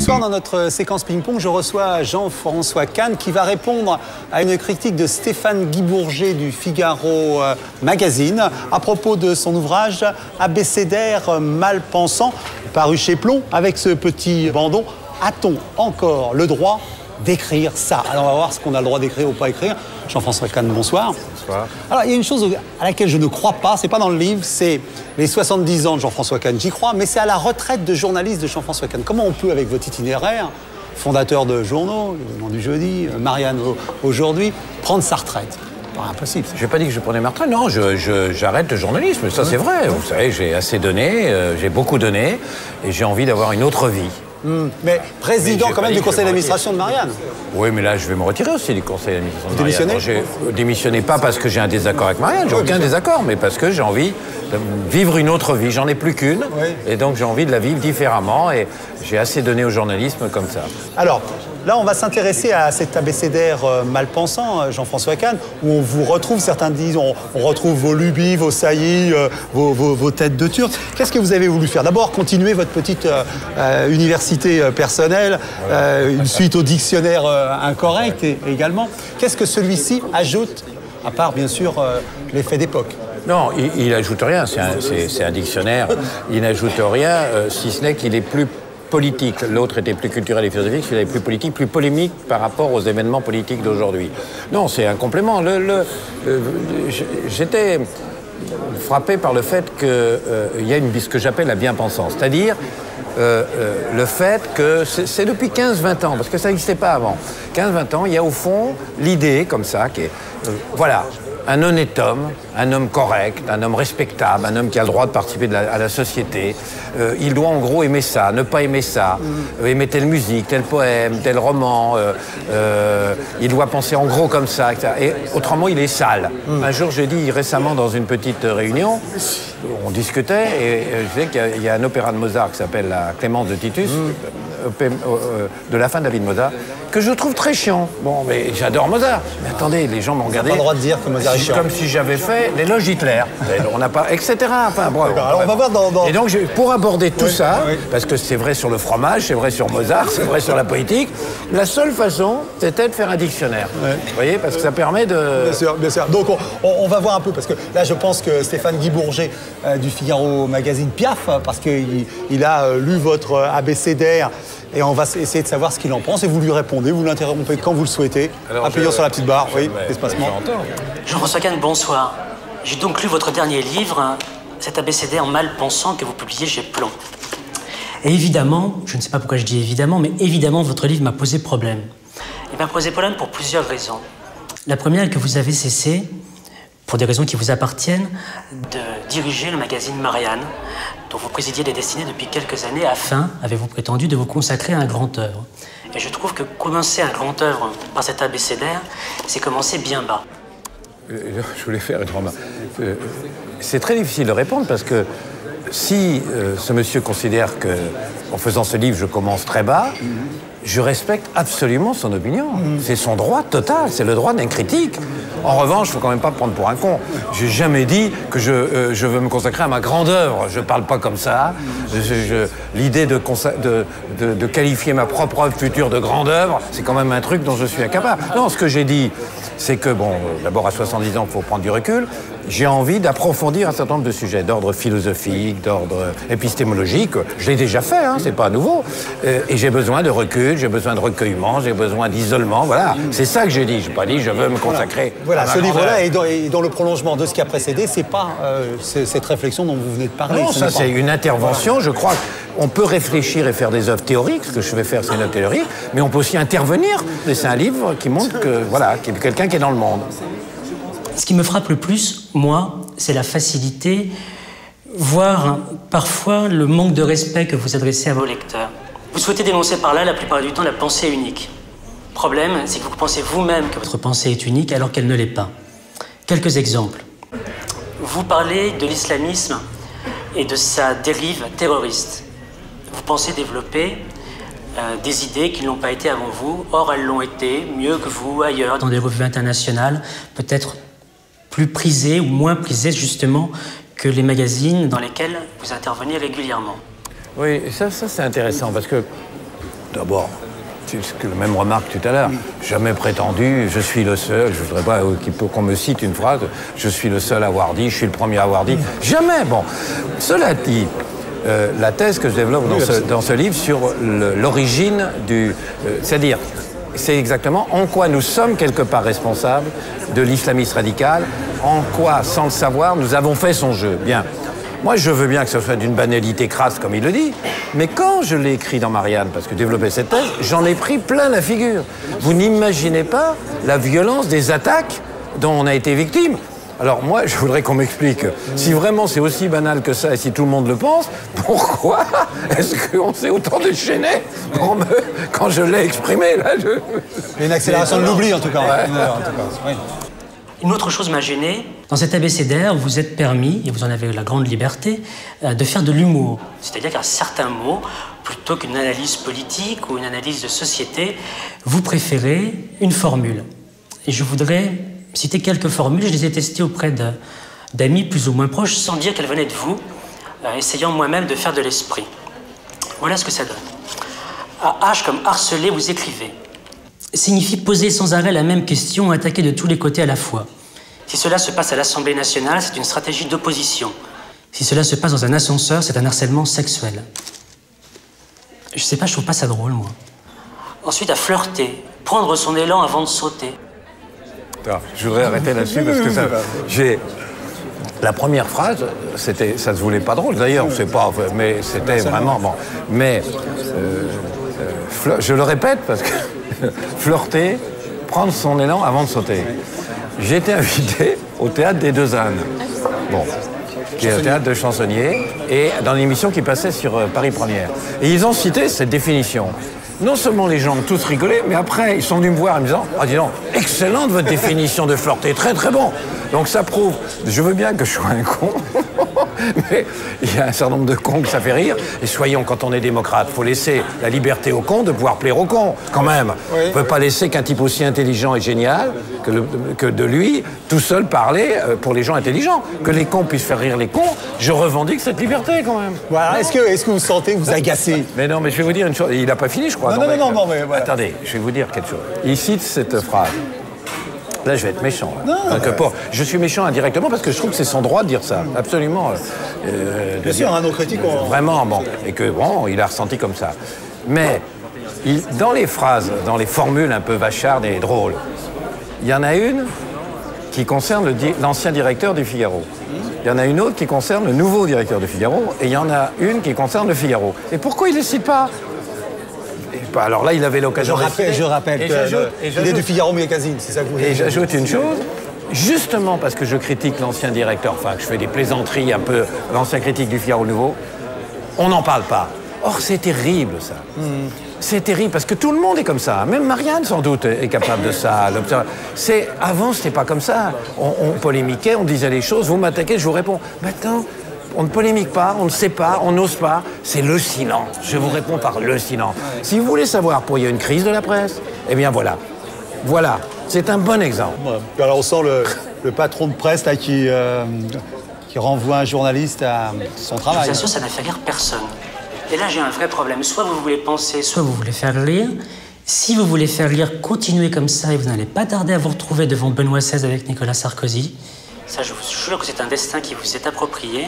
soir, dans notre séquence ping-pong, je reçois Jean-François Kahn qui va répondre à une critique de Stéphane Guy-Bourget du Figaro Magazine à propos de son ouvrage Abécédaire mal pensant, paru chez Plomb, avec ce petit bandeau. A-t-on encore le droit d'écrire ça? Alors on va voir ce qu'on a le droit d'écrire ou pas écrire. Jean-François Kahn, bonsoir. Bonsoir. Alors il y a une chose à laquelle je ne crois pas, c'est pas dans le livre, c'est les 70 ans de Jean-François Kahn, j'y crois, mais c'est à la retraite de journaliste de Jean-François Kahn. Comment on peut, avec votre itinéraire, fondateur de journaux, Le Monde du Jeudi, Marianne aujourd'hui, prendre sa retraite? Impossible. Je n'ai pas dit que je prenais ma retraite, non, j'arrête le journalisme, ça c'est vrai. Vous savez, j'ai assez donné, j'ai beaucoup donné, et j'ai envie d'avoir une autre vie. Mais président quand même du conseil d'administration de Marianne. Oui, mais là, je vais me retirer aussi du conseil d'administration de Marianne. Vous démissionnez? Je démissionnais pas parce que j'ai un désaccord avec Marianne, j'ai aucun désaccord, mais parce que j'ai envie de vivre une autre vie. J'en ai plus qu'une, et donc j'ai envie de la vivre différemment, et j'ai assez donné au journalisme comme ça. Alors, là, on va s'intéresser à cet abécédaire mal pensant, Jean-François Kahn, où on vous retrouve, certains disent, on retrouve vos lubies, vos saillies, vos têtes de turc. Qu'est-ce que vous avez voulu faire? D'abord, continuer votre petite université personnelle, une suite au dictionnaire incorrect également. Qu'est-ce que celui-ci ajoute, à part, bien sûr, l'effet d'époque? Non, il n'ajoute rien, c'est un dictionnaire. Il n'ajoute rien, si ce n'est qu'il est plus politique. L'autre était plus culturel et philosophique, celui-là est plus politique, plus polémique par rapport aux événements politiques d'aujourd'hui. Non, c'est un complément. J'étais frappé par le fait qu'il y a ce que j'appelle la bien-pensance, c'est-à-dire le fait que c'est depuis 15-20 ans, parce que ça n'existait pas avant. 15-20 ans, il y a au fond l'idée comme ça, qui est, voilà, un honnête homme, un homme correct, un homme respectable, un homme qui a le droit de participer à la société. Il doit en gros aimer ça, ne pas aimer ça, aimer telle musique, tel poème, tel roman. Il doit penser en gros comme ça, etc. Et autrement, il est sale. Un jour, j'ai dit récemment dans une petite réunion, on discutait, et je disais qu'il y a un opéra de Mozart qui s'appelle La Clémence de Titus, de la fin de la vie de Mozart, que je trouve très chiant. Bon, mais j'adore Mozart. Mais attendez, les gens m'ont regardé. On n'a pas le droit de dire que Mozart est chiant. Comme si j'avais fait l'éloge d'Hitler. On n'a pas, etc. Enfin, bon, alors on va voir dans... Et donc, pour aborder tout ça, parce que c'est vrai sur le fromage, c'est vrai sur Mozart, c'est vrai sur la politique, la seule façon, c'était de faire un dictionnaire. Vous voyez, parce que ça permet de... Bien sûr, bien sûr. Donc, on va voir un peu, parce que là, je pense que Stéphane Guy-Bourget du Figaro Magazine piaffe, parce qu'il a lu votre abécédaire, et on va essayer de savoir ce qu'il en pense, et vous lui répondez, vous l'interrompez quand vous le souhaitez, appuyant sur la petite barre, oui, espacement. Jean-François Kahn, bonsoir. J'ai donc lu votre dernier livre, cet abécédaire mal pensant que vous publiez chez Plomb. Et évidemment, je ne sais pas pourquoi je dis évidemment, mais évidemment, votre livre m'a posé problème. Il m'a posé problème pour plusieurs raisons. La première est que vous avez cessé, pour des raisons qui vous appartiennent, de diriger le magazine Marianne, dont vous présidiez les destinées depuis quelques années, afin, avez-vous prétendu, de vous consacrer à un grand œuvre. Et je trouve que commencer un grand œuvre par cet abécédaire, c'est commencer bien bas. Je voulais faire une remarque. C'est très difficile de répondre parce que si ce monsieur considère qu'en faisant ce livre, je commence très bas, je respecte absolument son opinion. C'est son droit total, c'est le droit d'un critique. En revanche, il ne faut quand même pas me prendre pour un con. J'ai jamais dit que je veux me consacrer à ma grande œuvre. Je ne parle pas comme ça. L'idée de qualifier ma propre œuvre future de grande œuvre, c'est quand même un truc dont je suis incapable. Non, ce que j'ai dit, c'est que, bon, d'abord à 70 ans, il faut prendre du recul. J'ai envie d'approfondir un certain nombre de sujets d'ordre philosophique, d'ordre épistémologique. Je l'ai déjà fait, hein, c'est pas nouveau. Et j'ai besoin de recul, j'ai besoin de recueillement, j'ai besoin d'isolement, voilà. C'est ça que j'ai dit. J'ai pas dit je veux me consacrer. Voilà, ce livre-là est dans le prolongement de ce qui a précédé. C'est pas cette réflexion dont vous venez de parler. Non, ça c'est une intervention. Je crois qu'on peut réfléchir et faire des œuvres théoriques. Ce que je vais faire, c'est une œuvre théorique, mais on peut aussi intervenir. Et c'est un livre qui montre que voilà, qu'il y a quelqu'un qui est dans le monde. Ce qui me frappe le plus, moi, c'est la facilité, voire parfois le manque de respect que vous adressez à vos lecteurs. Vous souhaitez dénoncer par là, la plupart du temps, la pensée unique. Le problème, c'est que vous pensez vous-même que votre pensée est unique alors qu'elle ne l'est pas. Quelques exemples. Vous parlez de l'islamisme et de sa dérive terroriste. Vous pensez développer des idées qui n'ont pas été avant vous, or elles l'ont été mieux que vous ailleurs, dans des revues internationales, peut-être plus prisées ou moins prisées justement que les magazines dans lesquels vous intervenez régulièrement. Oui, ça c'est intéressant parce que d'abord, c'est la même remarque tout à l'heure. Jamais prétendu, je suis le seul, je voudrais pas qu'on me cite une phrase, je suis le seul à avoir dit, je suis le premier à avoir dit. Jamais, bon. Cela dit, la thèse que je développe dans ce livre sur l'origine du... c'est-à-dire, c'est exactement en quoi nous sommes quelque part responsables de l'islamisme radical, en quoi, sans le savoir, nous avons fait son jeu. Bien. Moi, je veux bien que ce soit d'une banalité crasse, comme il le dit, mais quand je l'ai écrit dans Marianne, parce que développer cette thèse, j'en ai pris plein la figure. Vous n'imaginez pas la violence des attaques dont on a été victime. Alors moi, je voudrais qu'on m'explique, si vraiment c'est aussi banal que ça et si tout le monde le pense, pourquoi est-ce qu'on s'est autant déchaîné quand je l'ai exprimé là, Une accélération de l'oubli en tout cas. Ouais. Oui. Une autre chose m'a gêné. Dans cet abécédaire, vous êtes permis, et vous en avez la grande liberté, de faire de l'humour. C'est-à-dire qu'à certains mots, plutôt qu'une analyse politique ou une analyse de société, vous préférez une formule. Et je voudrais citer quelques formules. Je les ai testées auprès d'amis plus ou moins proches, sans dire qu'elles venaient de vous, essayant moi-même de faire de l'esprit. Voilà ce que ça donne. À H comme harceler, vous écrivez. Signifie poser sans arrêt la même question, attaquer de tous les côtés à la fois. Si cela se passe à l'Assemblée nationale, c'est une stratégie d'opposition. Si cela se passe dans un ascenseur, c'est un harcèlement sexuel. Je sais pas, je trouve pas ça drôle, moi. Ensuite, à flirter, prendre son élan avant de sauter. Je voudrais arrêter là-dessus parce que la première phrase, ça se voulait pas drôle d'ailleurs, c'est pas, mais c'était vraiment bon. Mais je le répète parce que flirter, prendre son élan avant de sauter. J'ai été invité au théâtre des Deux Ânes, qui est un théâtre de chansonniers, et dans l'émission qui passait sur Paris Première. Et ils ont cité cette définition. Non seulement les gens ont tous rigolé, mais après, ils sont venus me voir en me disant « Ah, dis donc, excellente votre définition de flirter, très très bon !» Donc ça prouve, je veux bien que je sois un con, mais il y a un certain nombre de cons que ça fait rire. Et soyons, quand on est démocrate, il faut laisser la liberté aux cons de pouvoir plaire aux cons, quand même. Oui. On ne peut pas laisser qu'un type aussi intelligent et génial que de lui, tout seul parler pour les gens intelligents. Que les cons puissent faire rire les cons, je revendique cette liberté quand même. Voilà. Est-ce que vous sentez vous agacer? Mais non, mais je vais vous dire une chose, il n'a pas fini, je crois. Non, mais voilà. Attendez, je vais vous dire quelque chose. Il cite cette phrase. Là, je vais être méchant. Je suis méchant indirectement parce que je trouve que c'est son droit de dire ça. Absolument. Bien sûr, nos critiques ont... Vraiment, bon. Et que, bon, il a ressenti comme ça. Mais, dans les phrases, dans les formules un peu vachardes et drôles, il y en a une qui concerne l'ancien directeur du Figaro. Il y en a une autre qui concerne le nouveau directeur du Figaro. Et il y en a une qui concerne le Figaro. Et pourquoi il ne les cite pas? Alors là, il avait l'occasion... Je rappelle qu'il est du Figaro Magazine, c'est ça que vous voulez. Et j'ajoute une chose, justement parce que je critique l'ancien directeur, enfin, que je fais des plaisanteries un peu, l'ancien critique du Figaro Nouveau, on n'en parle pas. Or, c'est terrible, ça. C'est terrible, parce que tout le monde est comme ça. Même Marianne, sans doute, est capable de ça. Avant, c'était pas comme ça. On polémiquait, on disait les choses, vous m'attaquez, je vous réponds. Maintenant... On ne polémique pas, on ne sait pas, on n'ose pas. C'est le silence. Je vous réponds par le silence. Si vous voulez savoir pourquoi il y a une crise de la presse, eh bien voilà. Voilà. C'est un bon exemple. Alors on sent le patron de presse là, qui renvoie un journaliste à son travail. Je vous assure, ça n'a fait rire personne. Et là, j'ai un vrai problème. Soit vous voulez penser, soit vous voulez faire rire. Si vous voulez faire rire, continuez comme ça et vous n'allez pas tarder à vous retrouver devant Benoît XVI avec Nicolas Sarkozy. Ça, je vous jure que c'est un destin qui vous est approprié.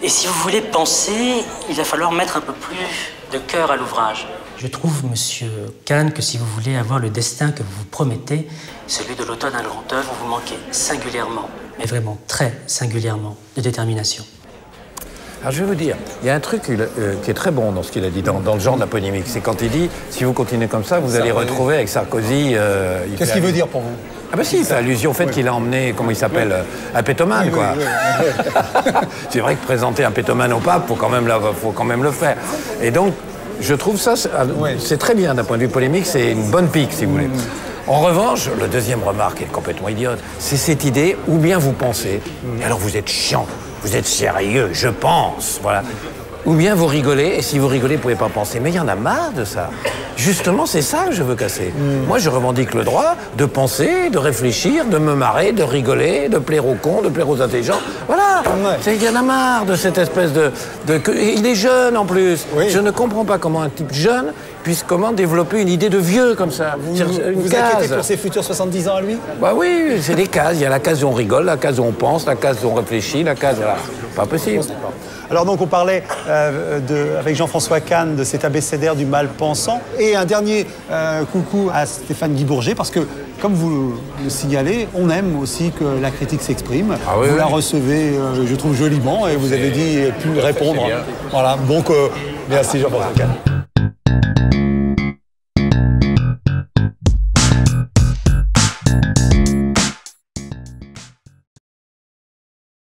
Et si vous voulez penser, il va falloir mettre un peu plus de cœur à l'ouvrage. Je trouve, monsieur Kahn, que si vous voulez avoir le destin que vous vous promettez, celui de l'auteur d'un grand œuvre, vous manquez singulièrement, mais vraiment très singulièrement, de détermination. Alors je vais vous dire, il y a un truc qui est très bon dans ce qu'il a dit, dans le genre de la polémique. C'est quand il dit, si vous continuez comme ça, vous allez retrouver avec Sarkozy... Qu'est-ce qu'il veut dire pour vous? Ah ben si, il fait allusion au fait qu'il a emmené, comment il s'appelle, un pétomane, quoi. C'est vrai que présenter un pétomane au pape, faut quand même le faire. Et donc, je trouve ça, c'est très bien d'un point de vue polémique, c'est une bonne pique, si vous voulez. En revanche, la deuxième remarque est complètement idiote, c'est cette idée, ou bien vous pensez, et alors vous êtes chiant, vous êtes sérieux, je pense, voilà. ou bien vous rigolez, et si vous rigolez, vous ne pouvez pas penser. Mais il y en a marre de ça. Justement, c'est ça que je veux casser. Moi, je revendique le droit de penser, de réfléchir, de me marrer, de rigoler, de plaire aux cons, de plaire aux intelligents. Voilà. Il y en a marre de cette espèce de... Il est jeune, en plus. Oui. Je ne comprends pas comment un type jeune puisse comment développer une idée de vieux comme ça. Vous inquiétez pour ses futurs 70 ans à lui? Bah oui, c'est des cases. Il y a la case où on rigole, la case où on pense, la case où on réfléchit, la case... Voilà. Pas possible. Alors donc on parlait avec Jean-François Kahn de cet abécédaire du mal pensant. Et un dernier coucou à Stéphane Guy Bourget, parce que comme vous le signalez, on aime aussi que la critique s'exprime. Ah oui, vous la recevez, je trouve, joliment, et vous avez dit pu répondre. Voilà, donc merci Jean-François Kahn.